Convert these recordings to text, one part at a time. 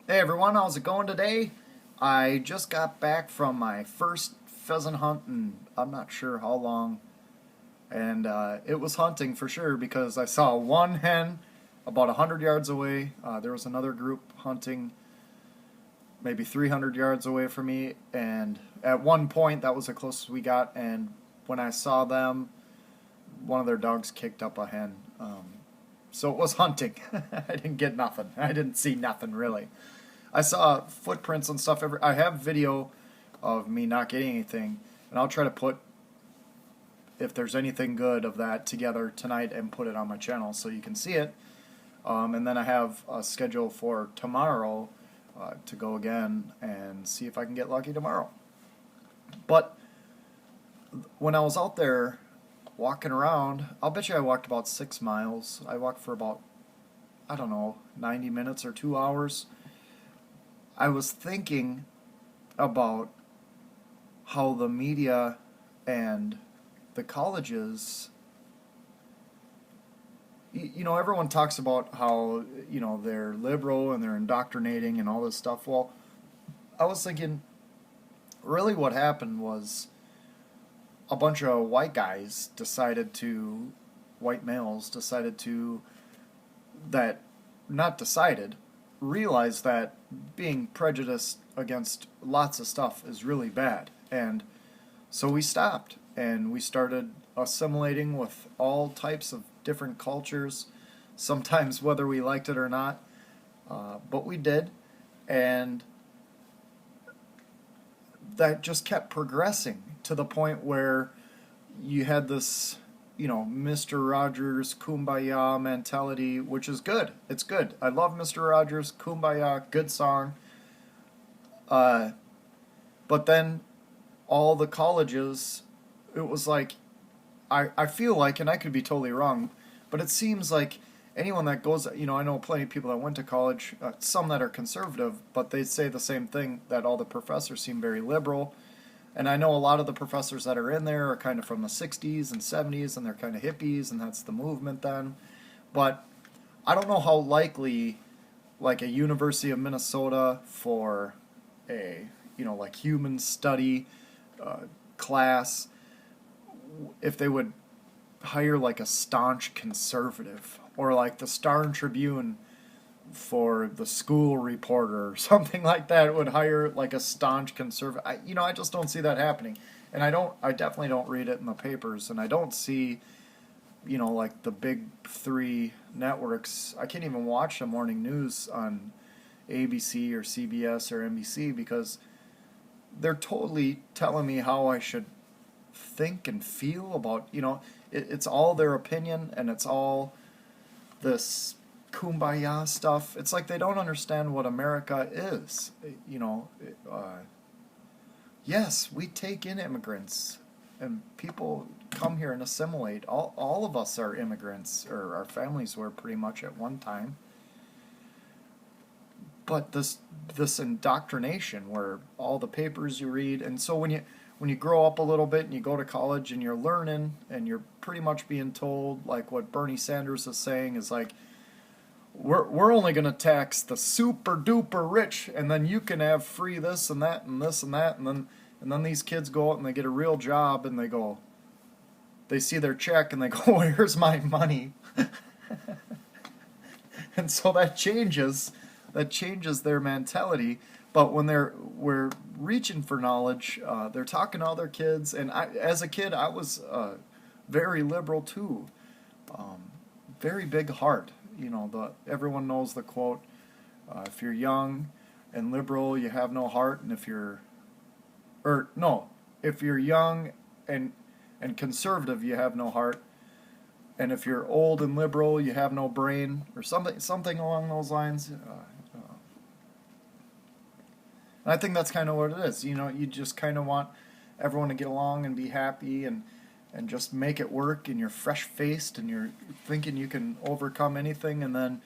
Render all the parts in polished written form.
Hey everyone, how's it going today? I just got back from my first pheasant hunt and I'm not sure how long. And it was hunting for sure because I saw one hen about 100 yards away. There was another group hunting maybe 300 yards away from me. And at one point, that was the closest we got. And when I saw them, one of their dogs kicked up a hen. So it was hunting. I didn't get nothing. I didn't see nothing really. I saw footprints and stuff. I have video of me not getting anything, and I'll try to put, if there's anything good of that, together tonight and put it on my channel so you can see it. And then I have a schedule for tomorrow to go again and see if I can get lucky tomorrow. But when I was out there walking around, I'll bet you I walked about 6 miles. I walked for about, I don't know, 90 minutes or 2 hours. I was thinking about how the media and the colleges, everyone talks about how, they're liberal and they're indoctrinating and all this stuff. Well, I was thinking, really what happened was a bunch of white guys white males decided to, that, not decided, realize that being prejudiced against lots of stuff is really bad. And so we stopped and we started assimilating with all types of different cultures, sometimes whether we liked it or not, but we did. And that just kept progressing to the point where you had this, Mr. Rogers Kumbaya mentality, which is good. It's good. I love Mr. Rogers Kumbaya, good song. But then all the colleges, it was like, I feel like, and I could be totally wrong, but it seems like anyone that goes, I know plenty of people that went to college, some that are conservative, but they say the same thing, that all the professors seem very liberal. And I know a lot of the professors that are in there are kind of from the 60s and 70s, and they're kind of hippies, and that's the movement then. But I don't know how likely, like a University of Minnesota for a, like human study class, if they would hire like a staunch conservative, or like the Star and Tribune for the school reporter or something like that would hire like a staunch conservative. I just don't see that happening. And I definitely don't read it in the papers, and I don't see, like the big three networks. I can't even watch the morning news on ABC or CBS or NBC because they're totally telling me how I should think and feel about, it's all their opinion, and it's all this kumbaya stuff. It's like they don't understand what America is. Yes, we take in immigrants, and people come here and assimilate. All of us are immigrants, or our families were pretty much at one time. But this indoctrination, where all the papers you read, and so when you grow up a little bit and you go to college and you're learning and you're pretty much being told, like what Bernie Sanders is saying is like, we're only going to tax the super duper rich, and then you can have free this and that and this and that, and then these kids go out and they get a real job and they see their check and they go, where's my money? And so that changes their mentality. But when we're reaching for knowledge, they're talking to other kids, and as a kid I was very liberal too, very big heart. Everyone knows the quote, if you're young and liberal, you have no heart, and if you're young and conservative, you have no heart, and if you're old and liberal, you have no brain, or something along those lines. And I think that's kind of what it is. You just kind of want everyone to get along and be happy and just make it work, and you're fresh-faced and you're thinking you can overcome anything, and then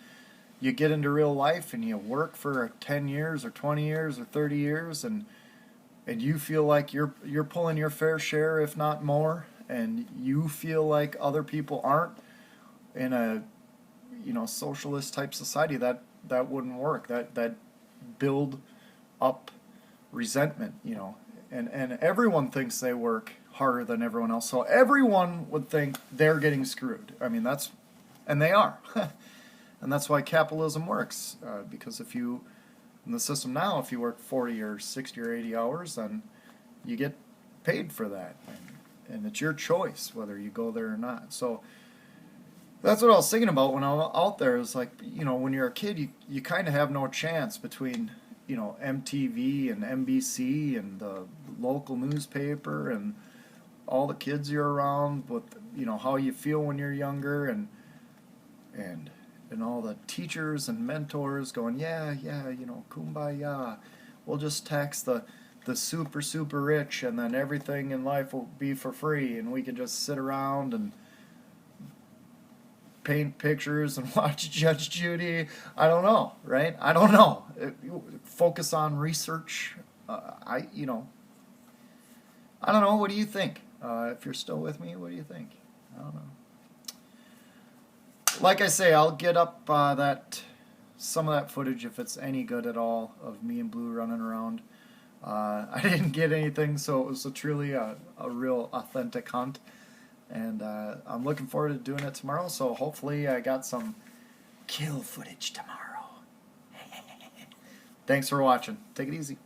you get into real life and you work for 10 years or 20 years or 30 years, and you feel like you're pulling your fair share, if not more, and you feel like other people aren't. In a socialist type society, that wouldn't work. That build up resentment, and everyone thinks they work harder than everyone else, so everyone would think they're getting screwed. I mean, and they are. And that's why capitalism works, because in the system now, if you work 40 or 60 or 80 hours, then you get paid for that, and it's your choice whether you go there or not. So that's what I was thinking about when I was out there. Is like, when you're a kid, you kind of have no chance between, MTV and NBC and the local newspaper and all the kids you're around with, how you feel when you're younger, and all the teachers and mentors going, yeah, kumbaya, we'll just tax the super, super rich, and then everything in life will be for free, and we can just sit around and paint pictures and watch Judge Judy. I don't know, right? I don't know. Focus on research. I don't know. What do you think? If you're still with me, what do you think? I don't know. Like I say, I'll get up some of that footage, if it's any good at all, of me and Blue running around. I didn't get anything, so it was truly a real authentic hunt. And I'm looking forward to doing it tomorrow, so hopefully I got some kill footage tomorrow. Thanks for watching. Take it easy.